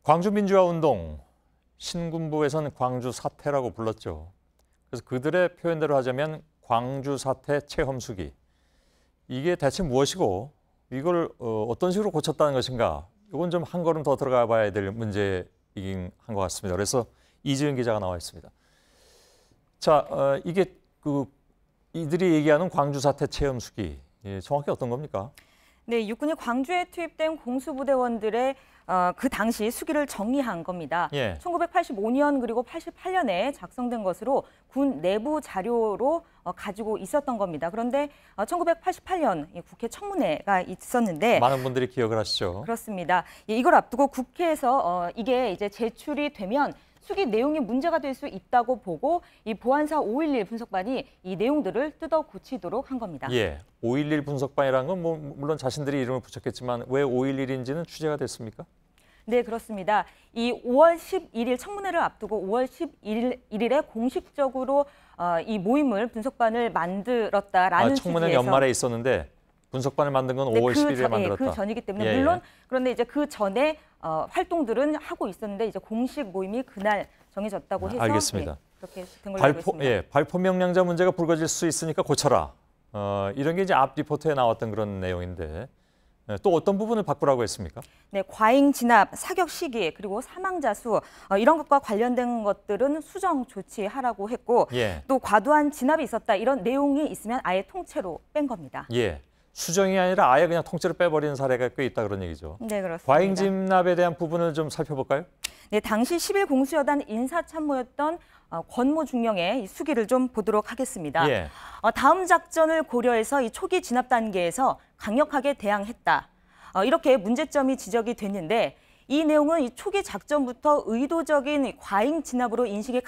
광주민주화운동, 신군부에서는 광주 사태라고 불렀죠. 그래서 그들의 표현대로 하자면 광주 사태 체험수기. 이게 대체 무엇이고 이걸 어떤 식으로 고쳤다는 것인가? 이건 좀 한 걸음 더 들어가 봐야 될 문제이긴 한 것 같습니다. 그래서 이지은 기자가 나와 있습니다. 자, 이게 이들이 얘기하는 광주 사태 체험수기, 정확히 어떤 겁니까? 네, 육군이 광주에 투입된 공수부대원들의 그 당시 수기를 정리한 겁니다. 예. 1985년 그리고 88년에 작성된 것으로 군 내부 자료로 가지고 있었던 겁니다. 그런데 1988년 국회 청문회가 있었는데 많은 분들이 기억을 하시죠. 그렇습니다. 이걸 앞두고 국회에서 이게 이제 제출이 되면 수기 내용이 문제가 될 수 있다고 보고 이 보안사 511 분석반이 이 내용들을 뜯어 고치도록 한 겁니다. 예, 511 분석반이라는 건 물론 자신들이 이름을 붙였겠지만 왜 511인지는 취재가 됐습니까? 네, 그렇습니다. 이 5월 11일 청문회를 앞두고 5월 11일에 공식적으로 이 모임을 분석반을 만들었다라는 청문회는 취지에서 연말에 있었는데 분석반을 만든 건 5월 11일에 만들었다. 그 전이기 때문에 물론 그런데 이제 그 전에 활동들은 하고 있었는데 이제 공식 모임이 그날 정해졌다고 해서 알겠습니다. 그렇게 된 걸로 알고 있습니다. 발포 명령자 문제가 불거질 수 있으니까 고쳐라. 이런 게 이제 앞 리포트에 나왔던 그런 내용인데 또 어떤 부분을 바꾸라고 했습니까? 네, 과잉 진압, 사격 시기, 그리고 사망자 수 이런 것과 관련된 것들은 수정 조치하라고 했고 또 과도한 진압이 있었다 이런 내용이 있으면 아예 통째로 뺀 겁니다. 예. 수정이 아니라 아예 그냥 통째로 빼버리는 사례가 꽤 있다 그런 얘기죠. 네, 그렇습니다. 과잉 진압에 대한 부분을 좀 살펴볼까요? 네, 당시 10일 공수여단 인사참모였던 권모 중령의 수기를 좀 보도록 하겠습니다. 다음 작전을 고려해서 이 초기 진압 단계에서 강력하게 대항했다. 이렇게 문제점이 지적이 됐는데 이 내용은 이 초기 작전부터 의도적인 과잉 진압으로 인식이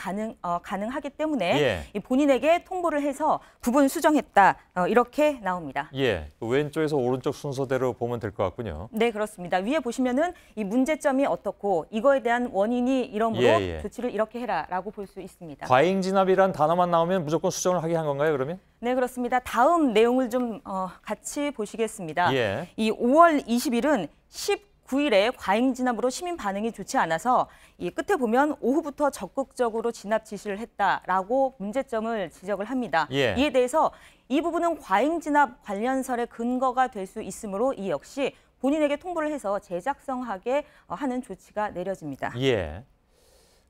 가능하기 때문에 본인에게 통보를 해서 부분 수정했다. 이렇게 나옵니다. 예, 왼쪽에서 오른쪽 순서대로 보면 될 것 같군요. 네, 그렇습니다. 위에 보시면은 이 문제점이 어떻고 이거에 대한 원인이 이러므로 조치를 이렇게 해라라고 볼 수 있습니다. 과잉 진압이란 단어만 나오면 무조건 수정을 하게 한 건가요, 그러면? 네, 그렇습니다. 다음 내용을 좀 같이 보시겠습니다. 이 5월 20일은 19일에 과잉 진압으로 시민 반응이 좋지 않아서 이 끝에 보면 오후부터 적극적으로 진압 지시를 했다라고 문제점을 지적을 합니다. 이에 대해서 이 부분은 과잉 진압 관련설의 근거가 될 수 있으므로 이 역시 본인에게 통보를 해서 제작성하게 하는 조치가 내려집니다.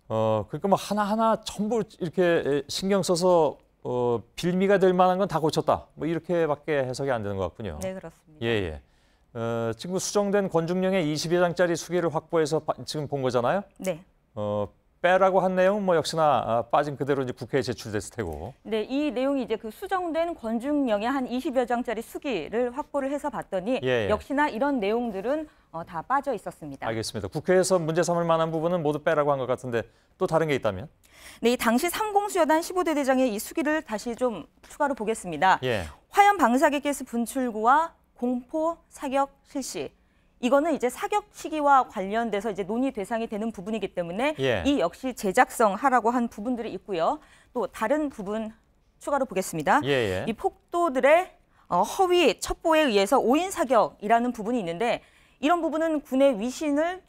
그러니까 뭐 하나하나 전부 이렇게 신경 써서 빌미가 될 만한 건 다 고쳤다. 뭐 이렇게밖에 해석이 안 되는 것 같군요. 네, 그렇습니다. 지금 수정된 권중령의 22장짜리 수기를 확보해서 지금 본 거잖아요. 네. 빼라고 한 내용은 뭐 역시나 빠진 그대로 이제 국회에 제출됐을 테고. 네, 이 내용이 이제 그 수정된 권중령의 한 20여 장짜리 수기를 확보를 해서 봤더니 역시나 이런 내용들은 다 빠져 있었습니다. 알겠습니다. 국회에서 문제 삼을 만한 부분은 모두 빼라고 한 것 같은데 또 다른 게 있다면? 네, 이 당시 삼공수여단 15대 대장의 이 수기를 다시 좀 추가로 보겠습니다. 화염 방사기 가스 분출구와 공포 사격 실시. 이거는 이제 사격 시기와 관련돼서 이제 논의 대상이 되는 부분이기 때문에 이 역시 제작성하라고 한 부분들이 있고요. 또 다른 부분 추가로 보겠습니다. 이 폭도들의 허위 첩보에 의해서 오인 사격이라는 부분이 있는데 이런 부분은 군의 위신을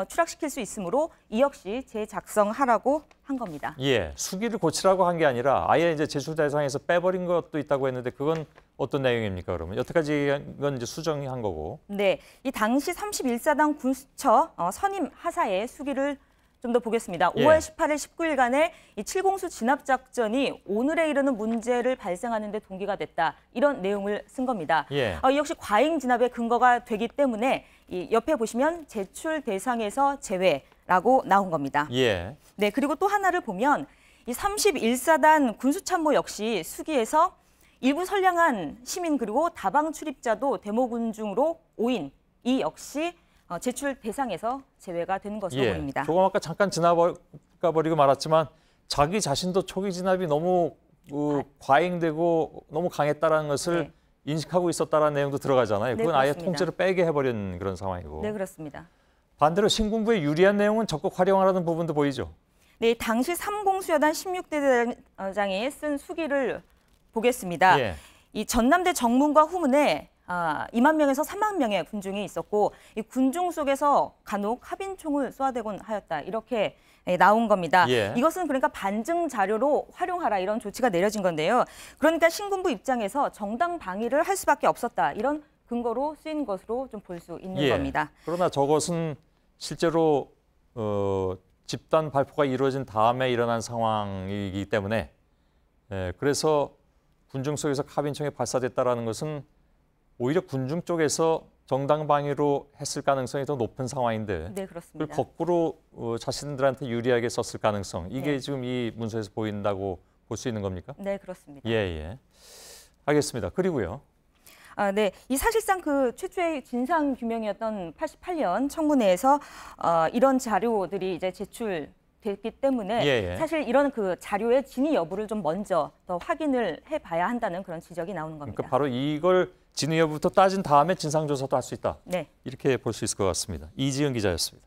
추락시킬 수 있으므로 이 역시 재작성하라고 한 겁니다. 수기를 고치라고 한 게 아니라 아예 이제 제출 대상에서 빼버린 것도 있다고 했는데 그건 어떤 내용입니까, 그러면? 여태까지 건 이제 수정한 거고. 네, 이 당시 31사단 군수처 선임 하사의 수기를 좀 더 보겠습니다. 5월 18일 19일간의 이 7공수 진압 작전이 오늘에 이르는 문제를 발생하는 데 동기가 됐다. 이런 내용을 쓴 겁니다. 이 역시 과잉 진압의 근거가 되기 때문에 이 옆에 보시면 제출 대상에서 제외라고 나온 겁니다. 네, 그리고 또 하나를 보면 이 31사단 군수참모 역시 수기에서 일부 선량한 시민 그리고 다방 출입자도 데모군중으로 오인 이 역시 제출 대상에서 제외가 된 것으로 보입니다. 조금 아까 잠깐 지나가버리고 말았지만 자기 자신도 초기 진압이 너무 과잉되고 너무 강했다는 것을 인식하고 있었다는 내용도 들어가잖아요. 그건 아예 통째로 빼게 해버린 그런 상황이고. 네, 그렇습니다. 반대로 신군부의 유리한 내용은 적극 활용하라는 부분도 보이죠. 네, 당시 3공수여단 16대 대장이 쓴 수기를 보겠습니다. 이 전남대 정문과 후문에 2만 명에서 3만 명의 군중이 있었고 이 군중 속에서 간혹 카빈총을 쏘아대곤 하였다. 이렇게 나온 겁니다. 예. 이것은 그러니까 반증 자료로 활용하라 이런 조치가 내려진 건데요. 그러니까 신군부 입장에서 정당 방위를 할 수밖에 없었다. 이런 근거로 쓰인 것으로 좀 볼 수 있는 겁니다. 그러나 저것은 실제로 집단 발포가 이루어진 다음에 일어난 상황이기 때문에 그래서 군중 속에서 카빈총이 발사됐다라는 것은 오히려 군중 쪽에서 정당 방위로 했을 가능성이 더 높은 상황인데 네, 그걸 그렇습니다. 거꾸로 자신들한테 유리하게 썼을 가능성 이게 네. 지금 이 문서에서 보인다고 볼 수 있는 겁니까? 네, 그렇습니다. 예. 알겠습니다. 그리고요. 네, 이 사실상 그 최초의 진상 규명이었던 88년 청문회에서 이런 자료들이 이제 제출됐기 때문에 사실 이런 그 자료의 진위 여부를 좀 먼저 더 확인을 해봐야 한다는 그런 지적이 나오는 겁니다. 그러니까 바로 이걸 진위 여부부터 따진 다음에 진상조사도 할 수 있다. 네. 이렇게 볼 수 있을 것 같습니다. 이지은 기자였습니다.